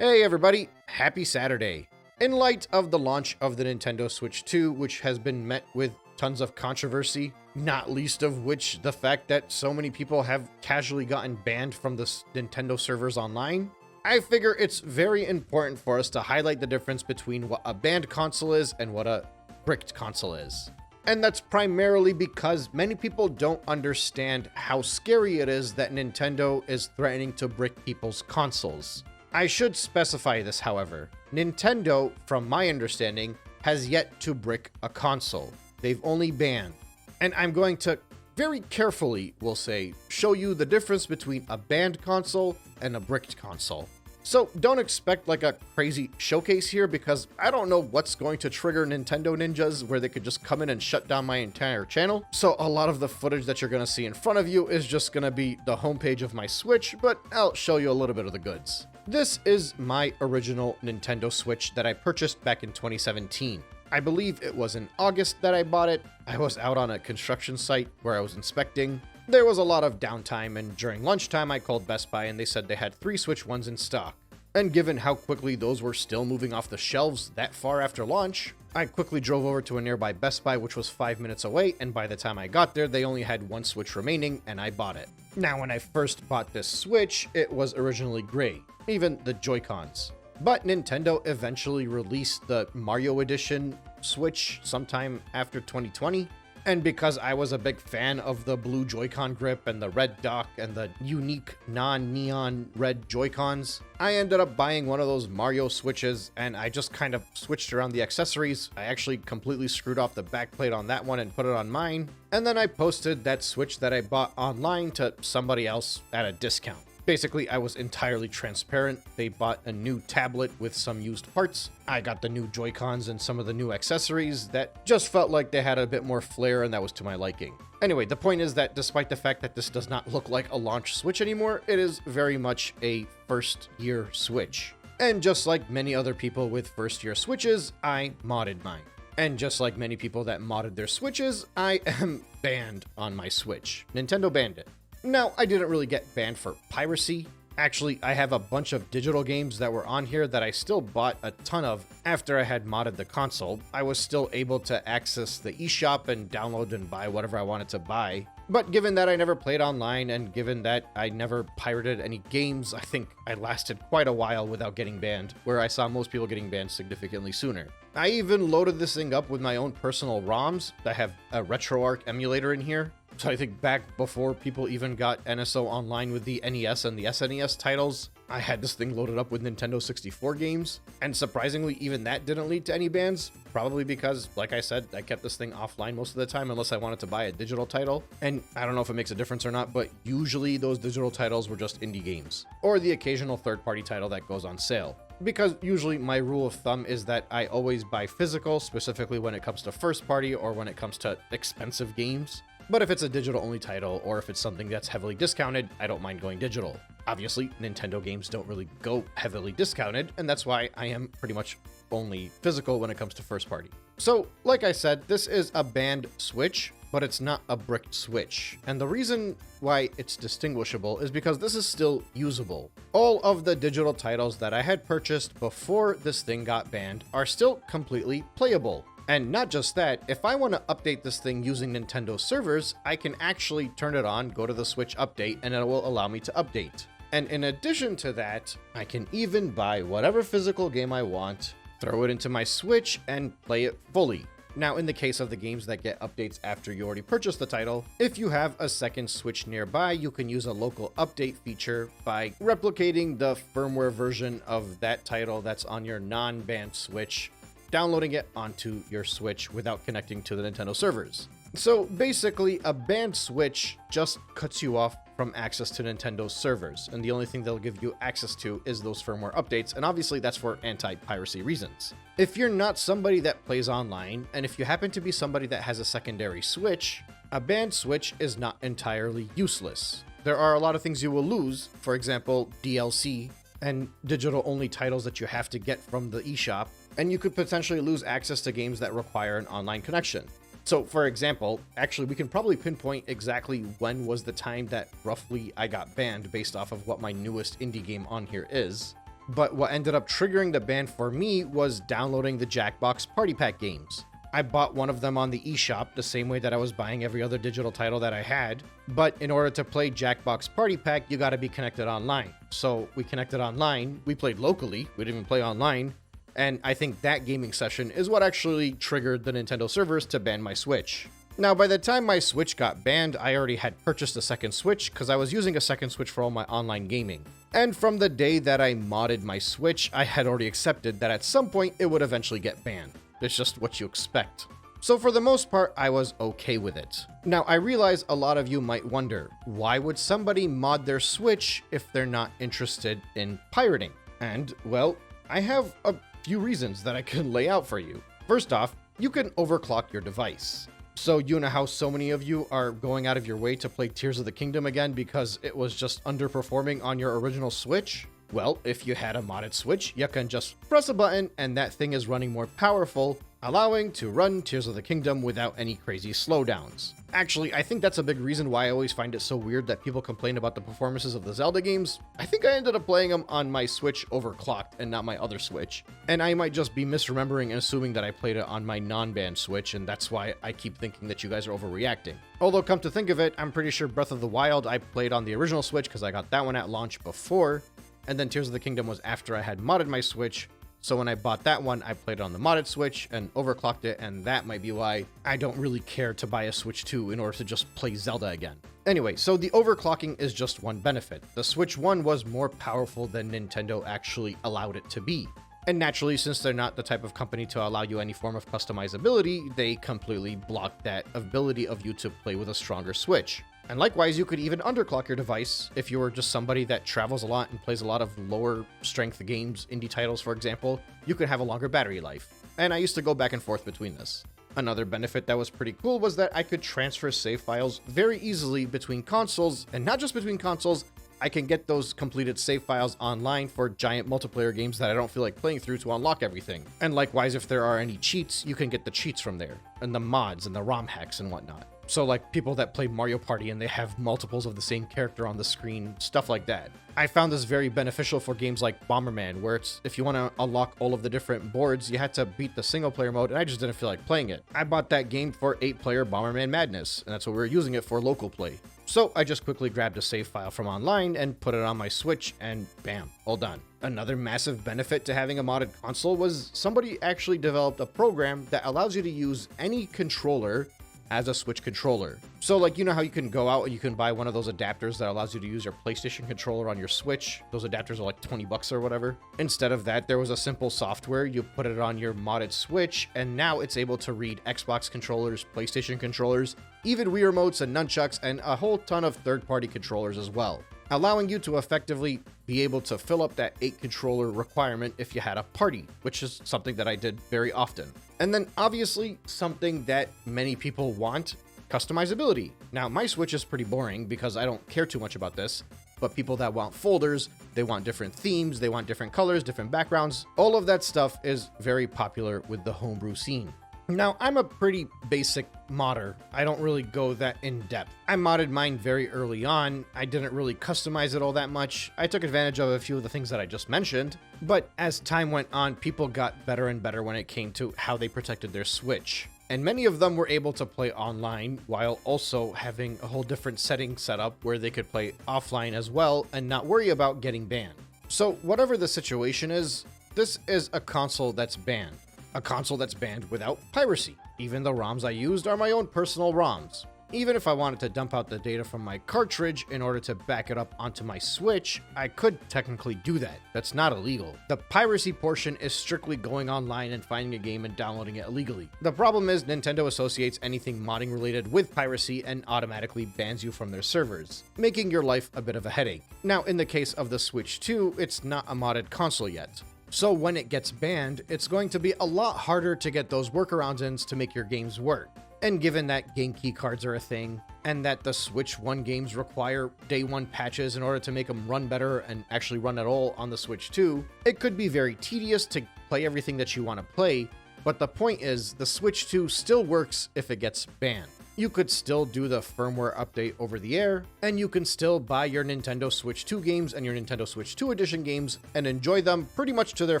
Hey everybody, happy Saturday. In light of the launch of the Nintendo Switch 2, which has been met with tons of controversy, not least of which the fact that so many people have casually gotten banned from the Nintendo servers online, I figure it's very important for us to highlight the difference between what a banned console is and what a bricked console is. And that's primarily because many people don't understand how scary it is that Nintendo is threatening to brick people's consoles. I should specify this, however. Nintendo, from my understanding, has yet to brick a console. They've only banned. And I'm going to very carefully, we'll say, show you the difference between a banned console and a bricked console. So don't expect like a crazy showcase here, because I don't know what's going to trigger Nintendo ninjas where they could just come in and shut down my entire channel. So a lot of the footage that you're going to see in front of you is just going to be the homepage of my Switch, but I'll show you a little bit of the goods. This is my original Nintendo Switch that I purchased back in 2017. I believe it was in August that I bought it. I was out on a construction site where I was inspecting. There was a lot of downtime, and during lunchtime I called Best Buy and they said they had 3 Switch 1s in stock. And given how quickly those were still moving off the shelves that far after launch, I quickly drove over to a nearby Best Buy, which was 5 minutes away, and by the time I got there, they only had 1 Switch remaining, and I bought it. Now, when I first bought this Switch, it was originally gray, even the Joy-Cons. But Nintendo eventually released the Mario Edition Switch sometime after 2020, and because I was a big fan of the blue Joy-Con grip and the red dock and the unique non-neon red Joy-Cons, I ended up buying one of those Mario Switches, and I just kind of switched around the accessories. I actually completely screwed off the backplate on that one and put it on mine, and then I posted that Switch that I bought online to somebody else at a discount. Basically, I was entirely transparent. They bought a new tablet with some used parts. I got the new Joy-Cons and some of the new accessories that just felt like they had a bit more flair, and that was to my liking. Anyway, the point is that despite the fact that this does not look like a launch Switch anymore, it is very much a first-year Switch. And just like many other people with first-year Switches, I modded mine. And just like many people that modded their Switches, I am banned on my Switch. Nintendo banned it. Now, I didn't really get banned for piracy. Actually, I have a bunch of digital games that were on here that I still bought a ton of after I had modded the console. I was still able to access the eShop and download and buy whatever I wanted to buy. But given that I never played online, and given that I never pirated any games, I think I lasted quite a while without getting banned, where I saw most people getting banned significantly sooner. I even loaded this thing up with my own personal ROMs. I have a RetroArch emulator in here. So I think back before people even got NSO Online with the NES and the SNES titles, I had this thing loaded up with Nintendo 64 games. And surprisingly, even that didn't lead to any bans. Probably because, like I said, I kept this thing offline most of the time unless I wanted to buy a digital title. And I don't know if it makes a difference or not, but usually those digital titles were just indie games, or the occasional third-party title that goes on sale. Because usually my rule of thumb is that I always buy physical, specifically when it comes to first party or when it comes to expensive games. But if it's a digital-only title, or if it's something that's heavily discounted, I don't mind going digital. Obviously, Nintendo games don't really go heavily discounted, and that's why I am pretty much only physical when it comes to first party. So, like I said, this is a banned Switch, but it's not a bricked Switch. And the reason why it's distinguishable is because this is still usable. All of the digital titles that I had purchased before this thing got banned are still completely playable. And not just that, if I want to update this thing using Nintendo servers, I can actually turn it on, go to the Switch update, and it will allow me to update. And in addition to that, I can even buy whatever physical game I want, throw it into my Switch, and play it fully. Now, in the case of the games that get updates after you already purchased the title, if you have a second Switch nearby, you can use a local update feature by replicating the firmware version of that title that's on your non-banned Switch, downloading it onto your Switch without connecting to the Nintendo servers. So basically, a banned Switch just cuts you off from access to Nintendo's servers, and the only thing they'll give you access to is those firmware updates, and obviously that's for anti-piracy reasons. If you're not somebody that plays online, and if you happen to be somebody that has a secondary Switch, a banned Switch is not entirely useless. There are a lot of things you will lose, for example, DLC and digital-only titles that you have to get from the eShop, and you could potentially lose access to games that require an online connection. So, for example, actually, we can probably pinpoint exactly when was the time that roughly I got banned based off of what my newest indie game on here is. But what ended up triggering the ban for me was downloading the Jackbox Party Pack games. I bought one of them on the eShop the same way that I was buying every other digital title that I had, but in order to play Jackbox Party Pack, you gotta be connected online. So we connected online, we played locally, we didn't even play online, and I think that gaming session is what actually triggered the Nintendo servers to ban my Switch. Now, by the time my Switch got banned, I already had purchased a second Switch because I was using a second Switch for all my online gaming. And from the day that I modded my Switch, I had already accepted that at some point it would eventually get banned. It's just what you expect. So for the most part, I was okay with it. Now, I realize a lot of you might wonder, why would somebody mod their Switch if they're not interested in pirating? And, well, I have a few reasons that I can lay out for you. First off, you can overclock your device. So you know how so many of you are going out of your way to play Tears of the Kingdom again because it was just underperforming on your original Switch? Well, if you had a modded Switch, you can just press a button and that thing is running more powerful, allowing to run Tears of the Kingdom without any crazy slowdowns. Actually, I think that's a big reason why I always find it so weird that people complain about the performances of the Zelda games. I think I ended up playing them on my Switch overclocked and not my other Switch. And I might just be misremembering and assuming that I played it on my non-banned Switch, and that's why I keep thinking that you guys are overreacting. Although, come to think of it, I'm pretty sure Breath of the Wild I played on the original Switch because I got that one at launch before, and then Tears of the Kingdom was after I had modded my Switch. So when I bought that one, I played it on the modded Switch and overclocked it, and that might be why I don't really care to buy a Switch 2 in order to just play Zelda again. Anyway, so the overclocking is just one benefit. The Switch 1 was more powerful than Nintendo actually allowed it to be. And naturally, since they're not the type of company to allow you any form of customizability, they completely blocked that ability of you to play with a stronger Switch. And likewise, you could even underclock your device if you were just somebody that travels a lot and plays a lot of lower strength games, indie titles, for example. You could have a longer battery life. And I used to go back and forth between this. Another benefit that was pretty cool was that I could transfer save files very easily between consoles, and not just between consoles. I can get those completed save files online for giant multiplayer games that I don't feel like playing through to unlock everything. And likewise, if there are any cheats, you can get the cheats from there, and the mods and the ROM hacks and whatnot. So like people that play Mario Party and they have multiples of the same character on the screen, stuff like that. I found this very beneficial for games like Bomberman, where it's if you want to unlock all of the different boards, you had to beat the single player mode, and I just didn't feel like playing it. I bought that game for 8-player Bomberman Madness, and that's what we were using it for, local play. So I just quickly grabbed a save file from online and put it on my Switch, and bam, all done. Another massive benefit to having a modded console was somebody actually developed a program that allows you to use any controller as a Switch controller. So like, you know how you can go out and you can buy one of those adapters that allows you to use your PlayStation controller on your Switch? Those adapters are like 20 bucks or whatever. Instead of that, there was a simple software. You put it on your modded Switch, and now it's able to read Xbox controllers, PlayStation controllers, even Wii remotes and nunchucks, and a whole ton of third-party controllers as well, allowing you to effectively be able to fill up that 8-controller requirement if you had a party, which is something that I did very often. And then obviously something that many people want, customizability. Now my Switch is pretty boring because I don't care too much about this, but people that want folders, they want different themes, they want different colors, different backgrounds, all of that stuff is very popular with the homebrew scene. Now, I'm a pretty basic modder. I don't really go that in depth. I modded mine very early on. I didn't really customize it all that much. I took advantage of a few of the things that I just mentioned, but as time went on, people got better and better when it came to how they protected their Switch. And many of them were able to play online while also having a whole different setting set up where they could play offline as well and not worry about getting banned. So whatever the situation is, this is a console that's banned. A console that's banned without piracy. Even the ROMs I used are my own personal ROMs. Even if I wanted to dump out the data from my cartridge in order to back it up onto my Switch, I could technically do that. That's not illegal. The piracy portion is strictly going online and finding a game and downloading it illegally. The problem is Nintendo associates anything modding related with piracy and automatically bans you from their servers, making your life a bit of a headache. Now, in the case of the Switch 2, it's not a modded console yet. So when it gets banned, it's going to be a lot harder to get those workarounds in to make your games work. And given that game key cards are a thing, and that the Switch 1 games require day 1 patches in order to make them run better and actually run at all on the Switch 2, it could be very tedious to play everything that you want to play, but the point is, the Switch 2 still works if it gets banned. You could still do the firmware update over the air, and you can still buy your Nintendo Switch 2 games and your Nintendo Switch 2 Edition games and enjoy them pretty much to their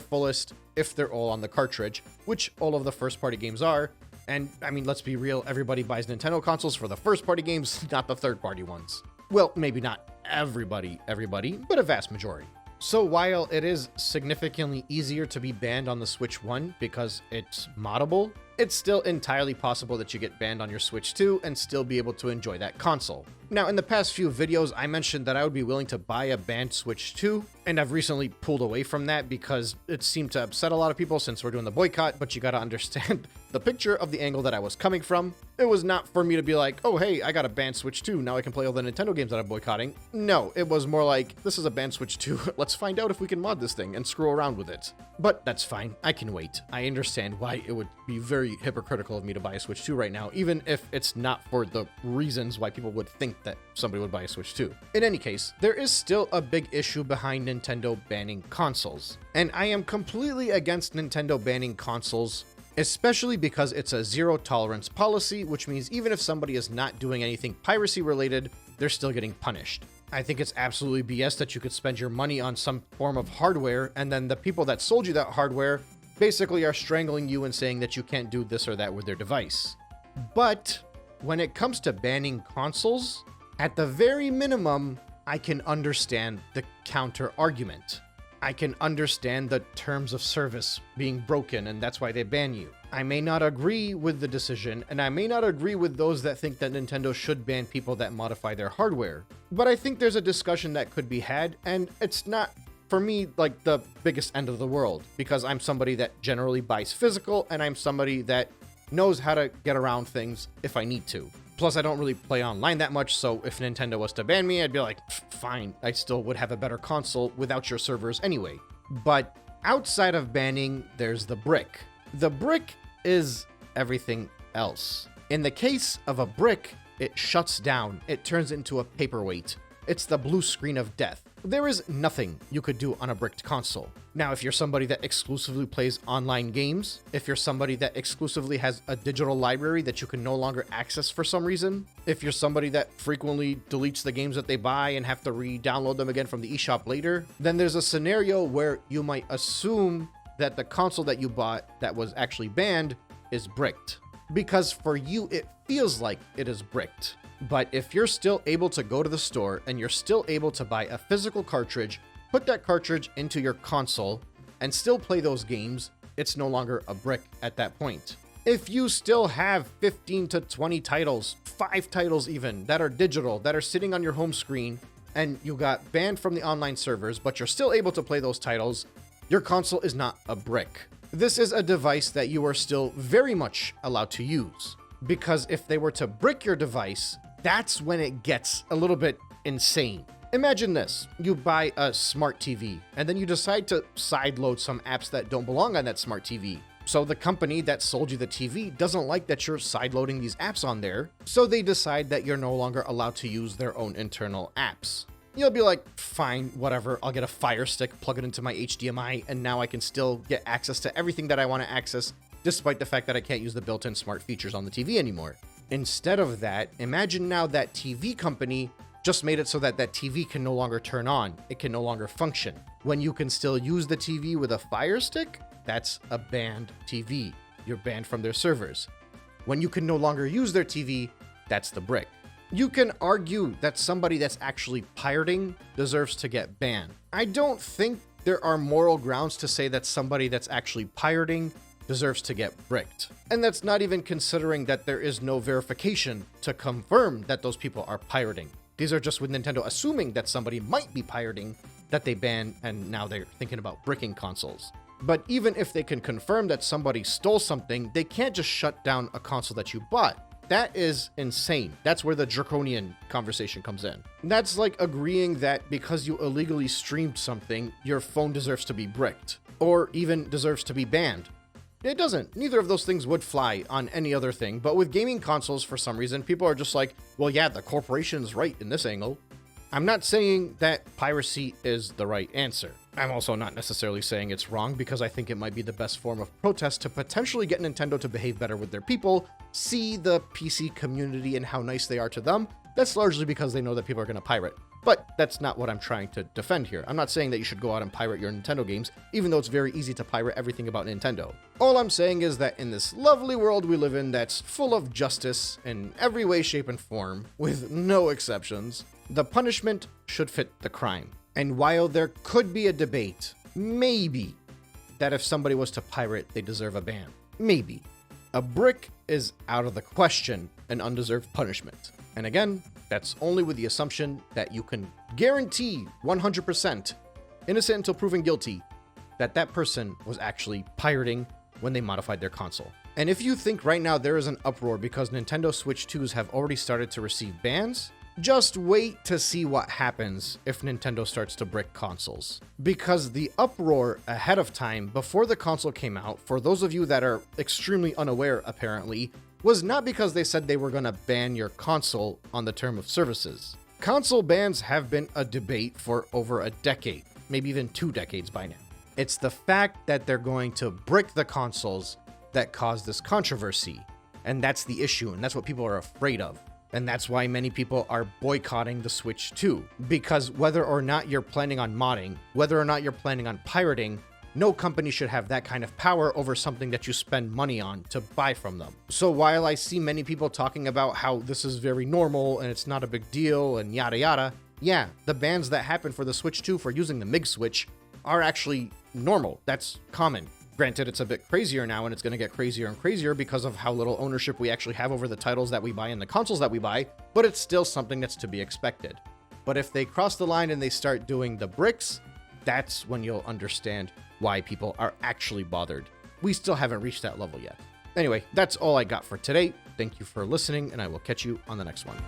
fullest if they're all on the cartridge, which all of the first-party games are. And, I mean, let's be real, everybody buys Nintendo consoles for the first-party games, not the third-party ones. Well, maybe not everybody, but a vast majority. So while it is significantly easier to be banned on the Switch 1 because it's moddable, it's still entirely possible that you get banned on your Switch 2 and still be able to enjoy that console. Now, in the past few videos, I mentioned that I would be willing to buy a banned Switch 2, and I've recently pulled away from that because it seemed to upset a lot of people since we're doing the boycott, but you gotta understand the picture of the angle that I was coming from. It was not for me to be like, oh hey, I got a banned Switch 2, now I can play all the Nintendo games that I'm boycotting. No, it was more like, this is a banned Switch 2, let's find out if we can mod this thing and screw around with it. But that's fine, I can wait. I understand why it would be very hypocritical of me to buy a Switch 2 right now, even if it's not for the reasons why people would think that somebody would buy a Switch 2. In any case, there is still a big issue behind Nintendo banning consoles. And I am completely against Nintendo banning consoles, especially because it's a zero tolerance policy, which means even if somebody is not doing anything piracy related, they're still getting punished. I think it's absolutely BS that you could spend your money on some form of hardware, and then the people that sold you that hardware basically are strangling you and saying that you can't do this or that with their device. But when it comes to banning consoles, at the very minimum, I can understand the counter argument. I can understand the terms of service being broken, and that's why they ban you. I may not agree with the decision, and I may not agree with those that think that Nintendo should ban people that modify their hardware. But I think there's a discussion that could be had, and it's not, for me, like the biggest end of the world, because I'm somebody that generally buys physical, and I'm somebody that knows how to get around things if I need to. Plus, I don't really play online that much, so if Nintendo was to ban me, I'd be like, fine, I still would have a better console without your servers anyway. But outside of banning, there's the brick. The brick is everything else. In the case of a brick, it shuts down. It turns into a paperweight. It's the blue screen of death. There is nothing you could do on a bricked console. Now, if you're somebody that exclusively plays online games, if you're somebody that exclusively has a digital library that you can no longer access for some reason, if you're somebody that frequently deletes the games that they buy and have to re-download them again from the eShop later, then there's a scenario where you might assume that the console that you bought that was actually banned is bricked. Because for you, it feels like it is bricked. But if you're still able to go to the store and you're still able to buy a physical cartridge, put that cartridge into your console, and still play those games, it's no longer a brick at that point. If you still have 15 to 20 titles, 5 titles even, that are digital, that are sitting on your home screen, and you got banned from the online servers, but you're still able to play those titles, your console is not a brick. This is a device that you are still very much allowed to use. Because if they were to brick your device, that's when it gets a little bit insane. Imagine this, you buy a smart TV, and then you decide to sideload some apps that don't belong on that smart TV. So the company that sold you the TV doesn't like that you're sideloading these apps on there, so they decide that you're no longer allowed to use their own internal apps. You'll be like, fine, whatever, I'll get a Fire Stick, plug it into my HDMI, and now I can still get access to everything that I want to access, despite the fact that I can't use the built-in smart features on the TV anymore. Instead of that, imagine now that TV company just made it so that that TV can no longer turn on. It can no longer function. When you can still use the TV with a Fire Stick, that's a banned TV. You're banned from their servers. When you can no longer use their TV, that's the brick. You can argue that somebody that's actually pirating deserves to get banned. I don't think there are moral grounds to say that somebody that's actually pirating deserves to get bricked. And that's not even considering that there is no verification to confirm that those people are pirating. These are just with Nintendo assuming that somebody might be pirating that they ban, and now they're thinking about bricking consoles. But even if they can confirm that somebody stole something, they can't just shut down a console that you bought. That is insane. That's where the draconian conversation comes in. That's like agreeing that because you illegally streamed something, your phone deserves to be bricked, or even deserves to be banned. It doesn't. Neither of those things would fly on any other thing, but with gaming consoles, for some reason, people are just like, well, yeah, the corporation's right in this angle. I'm not saying that piracy is the right answer. I'm also not necessarily saying it's wrong because I think it might be the best form of protest to potentially get Nintendo to behave better with their people, see the PC community and how nice they are to them. That's largely because they know that people are going to pirate. But that's not what I'm trying to defend here. I'm not saying that you should go out and pirate your Nintendo games, even though it's very easy to pirate everything about Nintendo. All I'm saying is that in this lovely world we live in that's full of justice in every way, shape, and form, with no exceptions, the punishment should fit the crime. And while there could be a debate, maybe, that if somebody was to pirate, they deserve a ban. Maybe. A brick is out of the question an undeserved punishment. And again, that's only with the assumption that you can guarantee 100%, innocent until proven guilty, that that person was actually pirating when they modified their console. And if you think right now there is an uproar because Nintendo Switch 2s have already started to receive bans, just wait to see what happens if Nintendo starts to brick consoles. Because the uproar ahead of time, before the console came out, for those of you that are extremely unaware apparently, was not because they said they were going to ban your console on the term of services. Console bans have been a debate for over a decade, maybe even 2 decades by now. It's the fact that they're going to brick the consoles that caused this controversy. And that's the issue, and that's what people are afraid of. And that's why many people are boycotting the Switch 2. Because whether or not you're planning on modding, whether or not you're planning on pirating, no company should have that kind of power over something that you spend money on to buy from them. So while I see many people talking about how this is very normal and it's not a big deal and yada yada, yeah, the bans that happen for the Switch 2 for using the Mig Switch are actually normal. That's common. Granted, it's a bit crazier now, and it's going to get crazier and crazier because of how little ownership we actually have over the titles that we buy and the consoles that we buy, but it's still something that's to be expected. But if they cross the line and they start doing the bricks, that's when you'll understand why people are actually bothered. We still haven't reached that level yet. Anyway, that's all I got for today. Thank you for listening, and I will catch you on the next one.